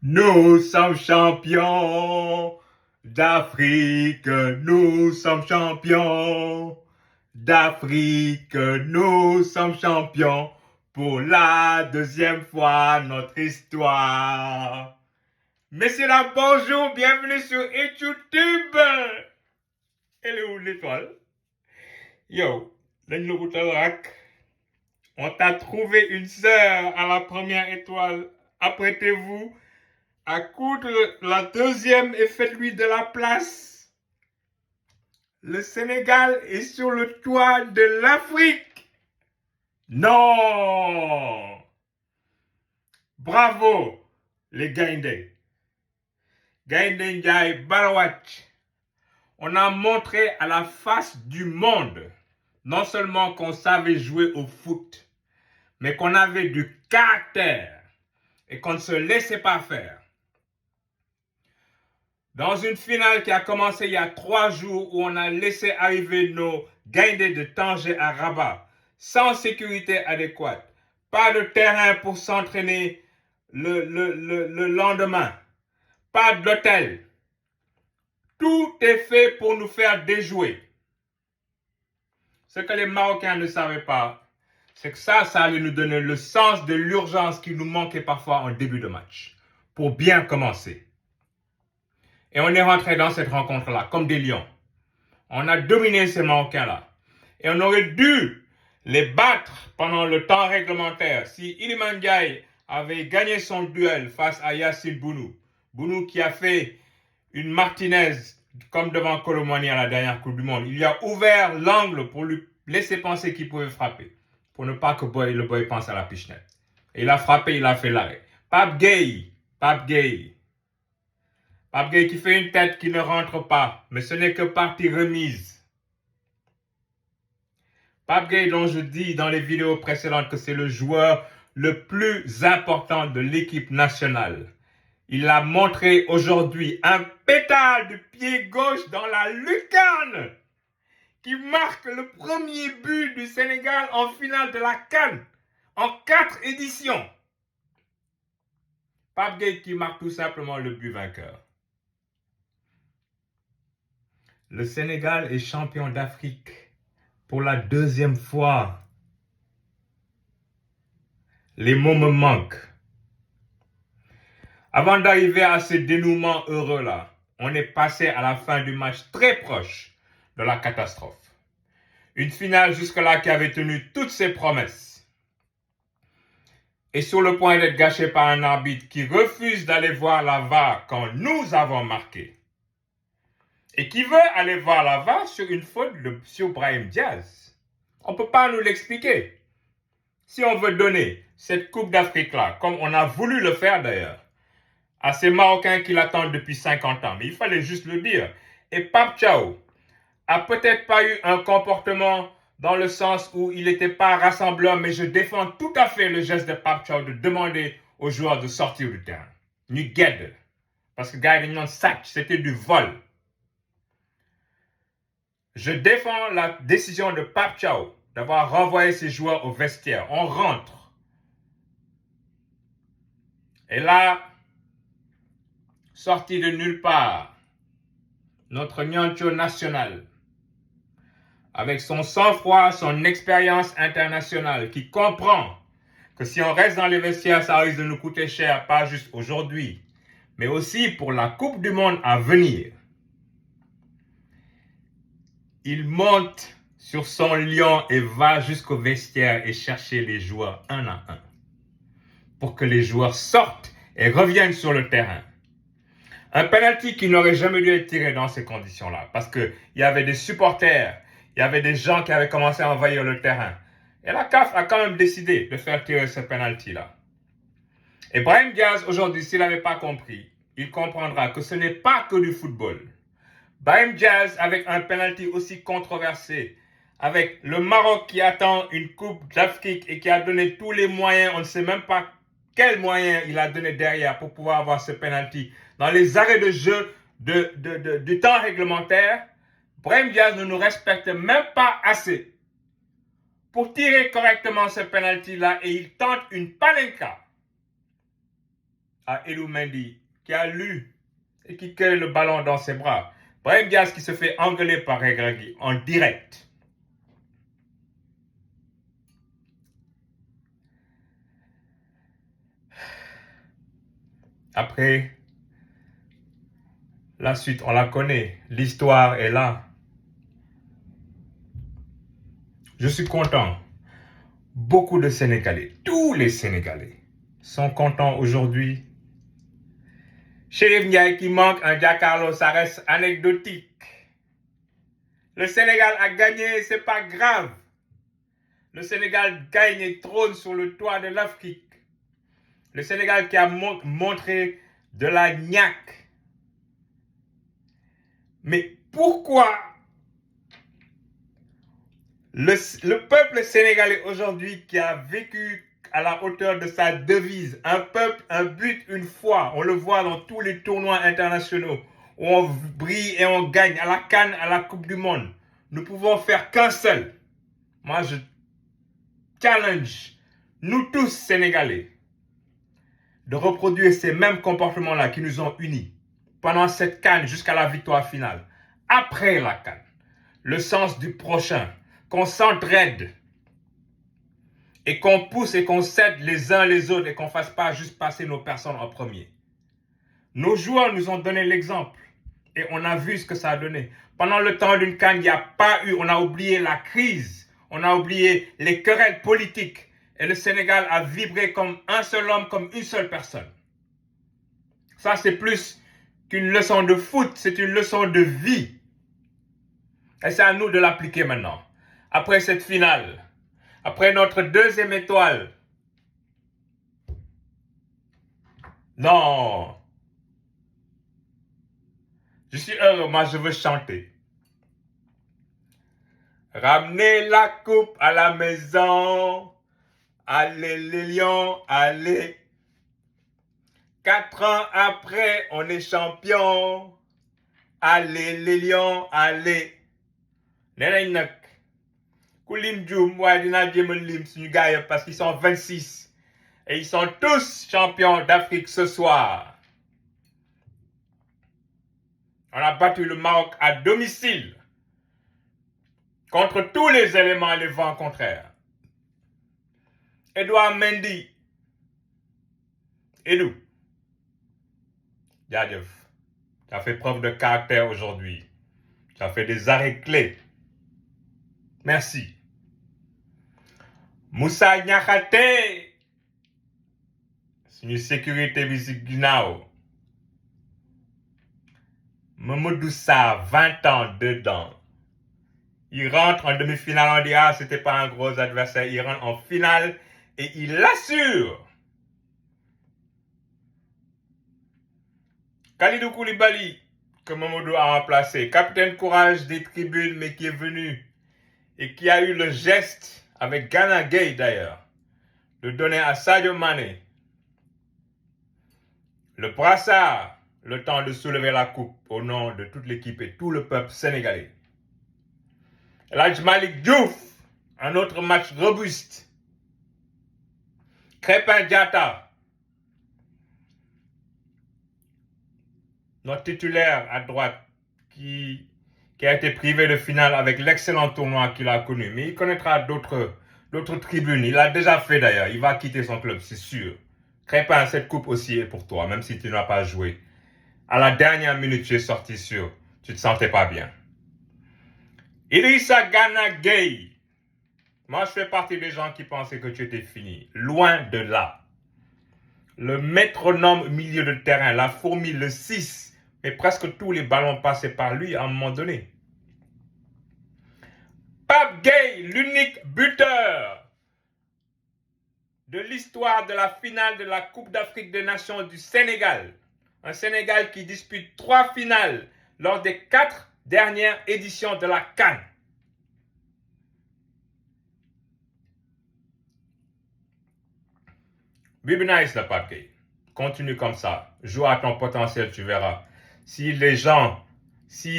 Nous sommes champions d'Afrique, nous sommes champions d'Afrique, nous sommes champions pour la deuxième fois notre histoire. Messieurs, dames, bonjour, bienvenue sur YouTube. Elle est où l'étoile? Yo, on t'a trouvé une sœur à la première étoile. Apprêtez-vous à coudre la deuxième et faites-lui de la place. Le Sénégal est sur le toit de l'Afrique. Non! Bravo, les Gaindé. Gaindé Ndiaye Barawatch. On a montré à la face du monde, non seulement qu'on savait jouer au foot, mais qu'on avait du caractère et qu'on ne se laissait pas faire. Dans une finale qui a commencé il y a 3 jours où on a laissé arriver nos Gaindés de Tanger à Rabat sans sécurité adéquate, pas de terrain pour s'entraîner le lendemain, pas d'hôtel. Tout est fait pour nous faire déjouer. Ce que les Marocains ne savaient pas, c'est que ça allait nous donner le sens de l'urgence qui nous manquait parfois en début de match, pour bien commencer. Et on est rentré dans cette rencontre-là comme des lions. On a dominé ces Marocains-là. Et on aurait dû les battre pendant le temps réglementaire si Iliman Ndiaye avait gagné son duel face à Yassine Bounou. Bounou qui a fait une Martinez comme devant Colomani à la dernière Coupe du Monde. Il a ouvert l'angle pour lui laisser penser qu'il pouvait frapper. Pour ne pas que le boy pense à la pichenette. Et il a frappé, il a fait l'arrêt. Pape Gueye qui fait une tête qui ne rentre pas, mais ce n'est que partie remise. Pape Gueye, dont je dis dans les vidéos précédentes que c'est le joueur le plus important de l'équipe nationale. Il a montré aujourd'hui un pétale de pied gauche dans la lucarne qui marque le premier but du Sénégal en finale de la CAN en 4 éditions. Pape Gueye qui marque tout simplement le but vainqueur. Le Sénégal est champion d'Afrique pour la deuxième fois. Les mots me manquent. Avant d'arriver à ce dénouement heureux-là, on est passé à la fin du match très proche de la catastrophe. Une finale jusque-là qui avait tenu toutes ses promesses. Et sur le point d'être gâchée par un arbitre qui refuse d'aller voir la VAR quand nous avons marqué. Et qui veut aller voir la VAR sur une faute sur Brahim Diaz. On ne peut pas nous l'expliquer. Si on veut donner cette Coupe d'Afrique-là, comme on a voulu le faire d'ailleurs, à ces Marocains qui l'attendent depuis 50 ans, mais il fallait juste le dire. Et Pape Thiaw a peut-être pas eu un comportement dans le sens où il n'était pas rassembleur, mais je défends tout à fait le geste de Pape Thiaw de demander aux joueurs de sortir du terrain. Ñu guette. Parce que gars, ils n'ont sac, c'était du vol. Je défends la décision de Pape Thiaw d'avoir renvoyé ses joueurs au vestiaire. On rentre. Et là, sorti de nulle part, notre Nyancho national, avec son sang-froid, son expérience internationale, qui comprend que si on reste dans les vestiaires, ça risque de nous coûter cher, pas juste aujourd'hui, mais aussi pour la Coupe du Monde à venir. Il monte sur son lion et va jusqu'au vestiaire et chercher les joueurs un à un, pour que les joueurs sortent et reviennent sur le terrain. Un penalty qui n'aurait jamais dû être tiré dans ces conditions-là, parce qu'il y avait des supporters, il y avait des gens qui avaient commencé à envahir le terrain. Et la CAF a quand même décidé de faire tirer ce penalty-là. Et Brahim Diaz, aujourd'hui, s'il n'avait pas compris, il comprendra que ce n'est pas que du football. Brahim Diaz, avec un penalty aussi controversé, avec le Maroc qui attend une Coupe d'Afrique et qui a donné tous les moyens, on ne sait même pas quels moyens il a donné derrière pour pouvoir avoir ce penalty. Dans les arrêts de jeu du temps réglementaire, Brahim Diaz ne nous respecte même pas assez pour tirer correctement ce penalty-là et il tente une palenka à Edou Mendy, qui a lu et qui cueille le ballon dans ses bras. Brahim Diaz qui se fait engueuler par Regragui en direct. Après, la suite, on la connaît. L'histoire est là. Je suis content. Beaucoup de Sénégalais, tous les Sénégalais, sont contents aujourd'hui. Chérif Ndiaye qui manque un Giancarlo, ça reste anecdotique. Le Sénégal a gagné, c'est pas grave. Le Sénégal gagne et trône sur le toit de l'Afrique. Le Sénégal qui a montré de la niaque. Mais pourquoi le peuple sénégalais aujourd'hui qui a vécu à la hauteur de sa devise, un peuple, un but, une foi, on le voit dans tous les tournois internationaux où on brille et on gagne à la CAN, à la Coupe du Monde. Nous pouvons faire qu'un seul. Moi, je challenge nous tous Sénégalais de reproduire ces mêmes comportements-là qui nous ont unis pendant cette CAN jusqu'à la victoire finale. Après la CAN, le sens du prochain, qu'on s'entraide et qu'on pousse et qu'on s'aide les uns les autres et qu'on ne fasse pas juste passer nos personnes en premier. Nos joueurs nous ont donné l'exemple et on a vu ce que ça a donné. Pendant le temps d'une CAN, il n'y a pas eu, on a oublié la crise, on a oublié les querelles politiques et le Sénégal a vibré comme un seul homme, comme une seule personne. Ça, c'est plus qu'une leçon de foot, c'est une leçon de vie. Et c'est à nous de l'appliquer maintenant. Après cette finale, après notre deuxième étoile. Non. Je suis heureux, moi je veux chanter. Ramenez la coupe à la maison. Allez les lions, allez. 4 ans après, on est champion. Allez les lions, allez. Nenañ nak ku lim djoum waaye dinaa jéem a lim suñu gars yi parce qu'ils sont 26 et ils sont tous champions d'Afrique ce soir. On a battu le Maroc à domicile contre tous les éléments et les vents contraires. Edouard Mendy. Edou. Jaajëf. Tu as fait preuve de caractère aujourd'hui. Tu as fait des arrêts clés. Merci. Moussa Niakhaté. C'est une sécurité musique Guinao. Mamadou Sarr, 20 ans dedans. Il rentre en demi-finale, on dit ah, c'était pas un gros adversaire. Il rentre en finale et il l'assure. Kalidou Koulibaly, que Mamadou a remplacé, capitaine courage des tribunes, mais qui est venu et qui a eu le geste, avec Gana Gueye d'ailleurs, de donner à Sadio Mané le brassard, le temps de soulever la coupe au nom de toute l'équipe et tout le peuple sénégalais. El Hadj Malick Diouf, un autre match robuste. Crépin Diatta, notre titulaire à droite, qui a été privé de finale avec l'excellent tournoi qu'il a connu. Mais il connaîtra d'autres tribunes. Il l'a déjà fait d'ailleurs. Il va quitter son club, c'est sûr. Crépin, cette coupe aussi est pour toi, même si tu n'as pas joué. À la dernière minute, tu es sorti sûr. Tu ne te sentais pas bien. Idrissa Gana Gueye. Moi, je fais partie des gens qui pensaient que tu étais fini. Loin de là. Le métronome milieu de terrain, la fourmi, le 6. Mais presque tous les ballons passaient par lui à un moment donné. Pape Gueye, l'unique buteur de l'histoire de la finale de la Coupe d'Afrique des Nations du Sénégal. Un Sénégal qui dispute 3 finales lors des 4 dernières éditions de la CAN. Be nice, la Pape Gueye. Continue comme ça. Joue à ton potentiel, tu verras. Si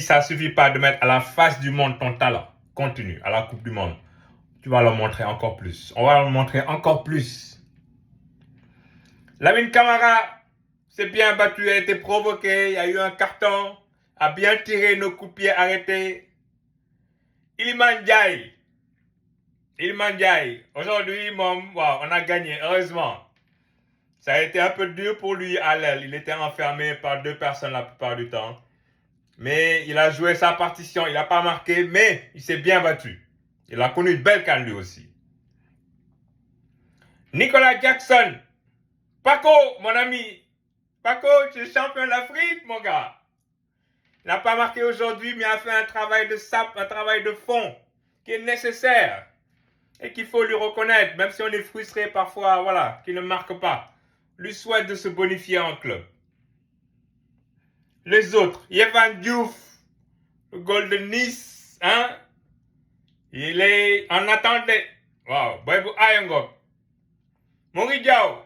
ça ne suffit pas de mettre à la face du monde ton talent, continue à la Coupe du Monde. Tu vas leur montrer encore plus. On va leur montrer encore plus. Lamine Camara, s'est bien battu, a été provoqué, il y a eu un carton, a bien tiré nos coups de pied arrêtés. Iliman Ndiaye, aujourd'hui, on a gagné, heureusement. Ça a été un peu dur pour lui à l'aile. Il était enfermé par 2 personnes la plupart du temps. Mais il a joué sa partition, il n'a pas marqué, mais il s'est bien battu. Il a connu une belle canne lui aussi. Nicolas Jackson, Paco, mon ami. Paco, tu es champion d'Afrique, mon gars. Il n'a pas marqué aujourd'hui, mais il a fait un travail de sape, un travail de fond qui est nécessaire et qu'il faut lui reconnaître, même si on est frustré parfois, voilà, qu'il ne marque pas. Lui souhaite de se bonifier en club. Les autres, Yvan Diouf, le Golden Nice, hein? Il est en attendant. Wow, Boybou Ayangop. Mori Diao.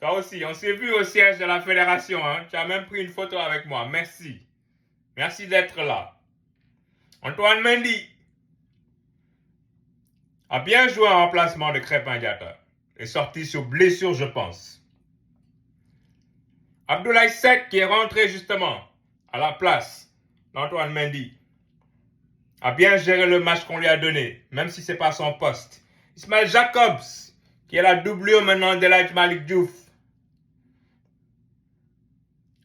Toi aussi, on s'est vu au siège de la fédération, hein? Tu as même pris une photo avec moi. Merci. Merci d'être là. Antoine Mendy a bien joué en remplacement de Crépin Diatta. Est sorti sur blessure, je pense. Abdoulaye Seck, qui est rentré justement à la place d'Antoine Mendy, a bien géré le match qu'on lui a donné, même si ce n'est pas son poste. Ismaël Jacobs, qui est la doublure maintenant d'Elhadji Malick Diouf.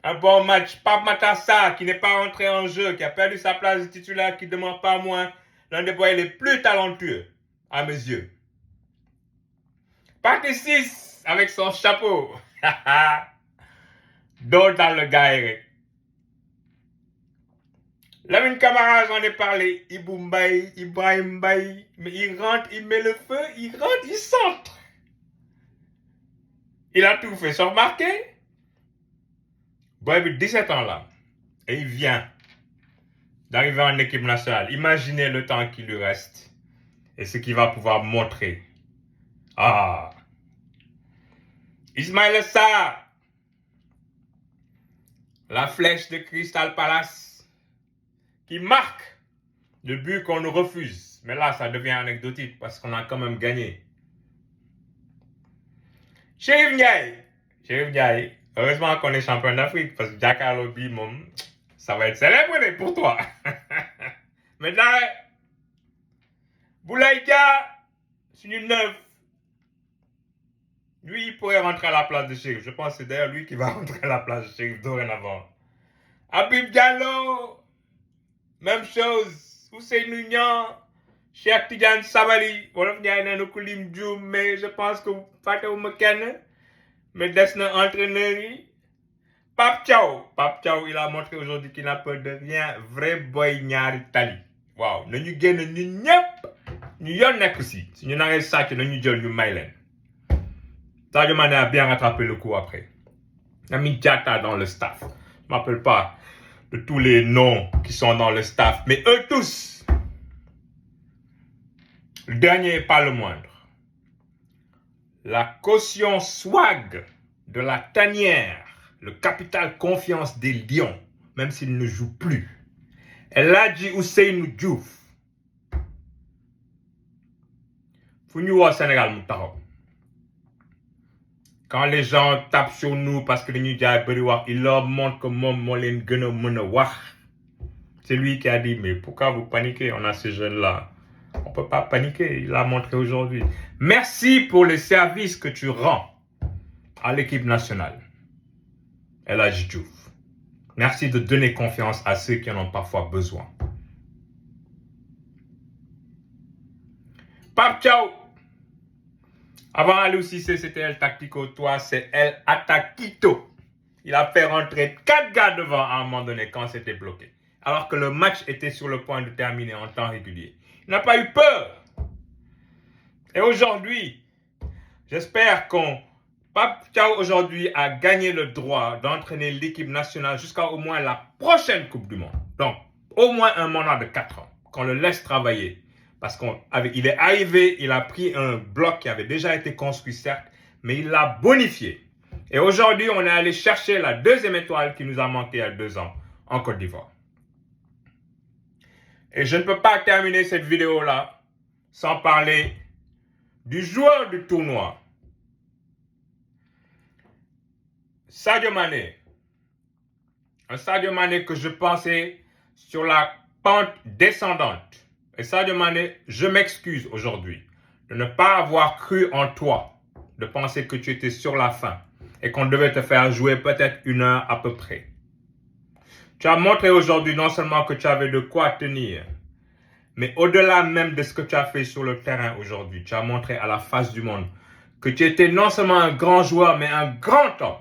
Un bon match. Pape Matar Sarr, qui n'est pas rentré en jeu, qui a perdu sa place de titulaire, qui ne demande pas moins l'un des boys les plus talentueux, à mes yeux. Partie 6, avec son chapeau. Dos dans le gars, Eric. Lamine Camara, j'en ai parlé. Ibou Mbaye, Ibrahim Mbaye. Mais il rentre, il met le feu, il rentre, il centre. Il a tout fait sans remarquer. Boy, il a 17 ans là. Et il vient d'arriver en équipe nationale. Imaginez le temps qui lui reste. Et ce qu'il va pouvoir montrer. Ah. Ismaël Sarr. La flèche de Crystal Palace. Qui marque le but qu'on nous refuse. Mais là, ça devient anecdotique parce qu'on a quand même gagné. Chérif Ndiaye. Heureusement qu'on est champion d'Afrique parce que Jackarlo B, ça va être célébré pour toi. Mais là, Boulaïka, c'est une neuf. Lui, il pourrait rentrer à la place de Chérif. Je pense que c'est d'ailleurs lui qui va rentrer à la place de Chérif dorénavant. Habib Diallo, même chose. Hussein Nunyan, Cheikh Tidiane Sabali. Wolof Ndiaye n'a pas lim Djoum, mais je pense que vous faites au Mekane. Mais Desna entraîneur, Pape Thiaw, il a montré aujourd'hui qu'il n'a peur de rien. Vrai boy ñaari tali. Waaw, nañu génn ñun ñëpp. Ñu yoon nekk aussi. Si ñu naree sàcc nañu jël ñu may leen. Sadio Mané a bien rattrapé le coup après. Ami Diatta dans le staff. Je ne m'appelle pas de tous les noms qui sont dans le staff, mais eux tous. Le dernier n'est pas le moindre. La caution swag de la tanière, le capital confiance des Lions, même s'il ne joue plus. Elhadji Ousseynou Diouf. Fu ñu woo Sénégal mu taxaw. Quand les gens tapent sur nous parce que dañuy jaay bëri wax, il leur montre que moom moo leen gën a mën a wax. C'est lui qui a dit, mais pourquoi vous paniquez? On a ces jeunes-là. On ne peut pas paniquer, il l'a montré aujourd'hui. Merci pour les services que tu rends à l'équipe nationale. Elhadji Diouf. Merci de donner confiance à ceux qui en ont parfois besoin. Pape Thiaw. Avant Aliou Cissé, c'était El Tactico. Toi, c'est El Attaquito. Il a fait rentrer 4 gars devant à un moment donné quand c'était bloqué. Alors que le match était sur le point de terminer en temps régulier. Il n'a pas eu peur. Et aujourd'hui, j'espère qu'on... Pape Thiaw aujourd'hui a gagné le droit d'entraîner l'équipe nationale jusqu'à au moins la prochaine Coupe du Monde. Donc, au moins un mandat de 4 ans. Qu'on le laisse travailler. Parce qu'il est arrivé, il a pris un bloc qui avait déjà été construit, certes, mais il l'a bonifié. Et aujourd'hui, on est allé chercher la 2e étoile qui nous a manqué il y a 2 ans en Côte d'Ivoire. Et je ne peux pas terminer cette vidéo-là sans parler du joueur du tournoi. Sadio Mané. Un Sadio Mané que je pensais sur la pente descendante. Et Sadio Mané, je m'excuse aujourd'hui de ne pas avoir cru en toi, de penser que tu étais sur la fin et qu'on devait te faire jouer peut-être 1 heure à peu près. Tu as montré aujourd'hui non seulement que tu avais de quoi tenir, mais au-delà même de ce que tu as fait sur le terrain aujourd'hui, tu as montré à la face du monde que tu étais non seulement un grand joueur, mais un grand homme.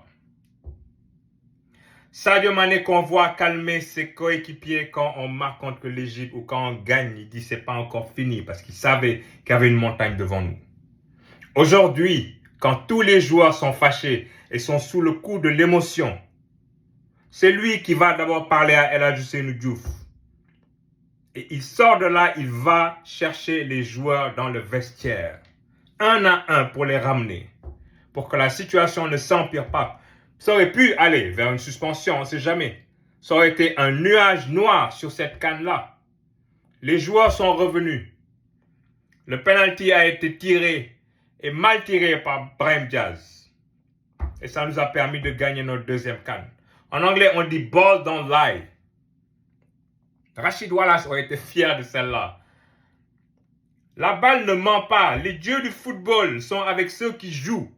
Sadio Mané qu'on voit calmer ses coéquipiers quand on marque contre l'Égypte ou quand on gagne, il dit c'est pas encore fini parce qu'il savait qu'il y avait une montagne devant nous. Aujourd'hui, quand tous les joueurs sont fâchés et sont sous le coup de l'émotion, c'est lui qui va d'abord parler à El Hadji Ousseynou Diouf. Et il sort de là, il va chercher les joueurs dans le vestiaire, 1 à 1 pour les ramener, pour que la situation ne s'empire pas. Ça aurait pu aller vers une suspension, on ne sait jamais. Ça aurait été un nuage noir sur cette canne-là. Les joueurs sont revenus. Le penalty a été tiré et mal tiré par Brahim Diaz. Et ça nous a permis de gagner notre deuxième canne. En anglais, on dit ball don't lie. Rachid Wallace aurait été fier de celle-là. La balle ne ment pas. Les dieux du football sont avec ceux qui jouent.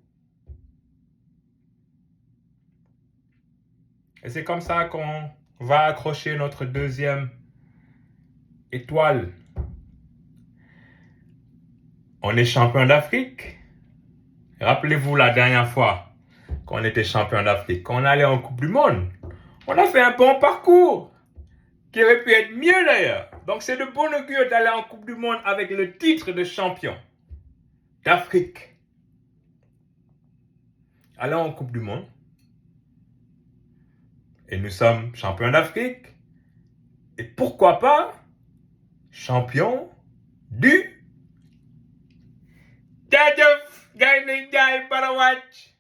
Et c'est comme ça qu'on va accrocher notre deuxième étoile. On est champion d'Afrique. Rappelez-vous la dernière fois qu'on était champion d'Afrique, qu'on allait en Coupe du Monde. On a fait un bon parcours qui aurait pu être mieux d'ailleurs. Donc c'est de bon augure d'aller en Coupe du Monde avec le titre de champion d'Afrique. Allons en Coupe du Monde. Et nous sommes champions d'Afrique. Et pourquoi pas champion du... Jaajëf, gaay nañ jaay para wàcc.